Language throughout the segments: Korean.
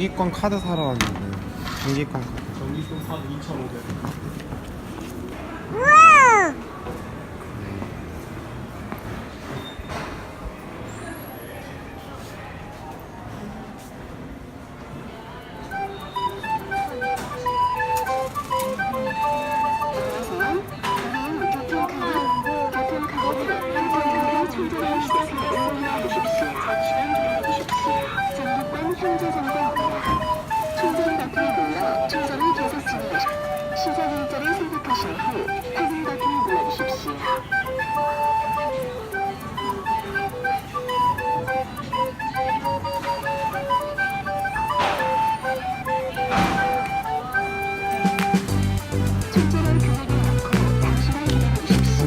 전기권 카드 사러 왔는데. 전기권 카드. 전기권 카드 2,500원. 우와! 현재 정보입니다. 충전 버튼을 눌러 충전을 되셨으니 시작 일자를 선택하신 후 확인 버튼을 눌러주십시오. 충전을 금액을 넣고 잠시만 기다려주십시오.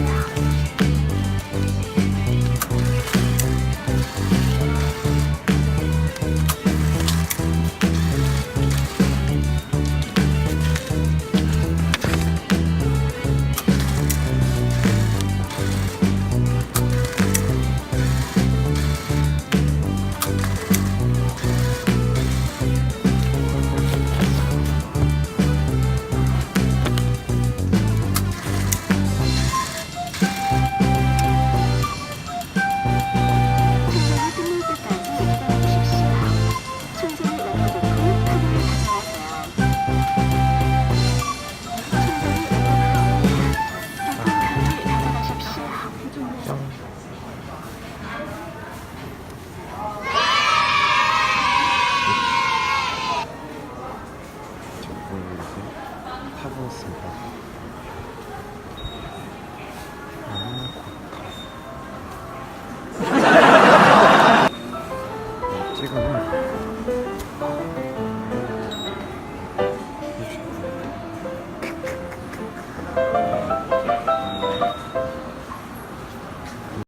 타보았습니다. 지금은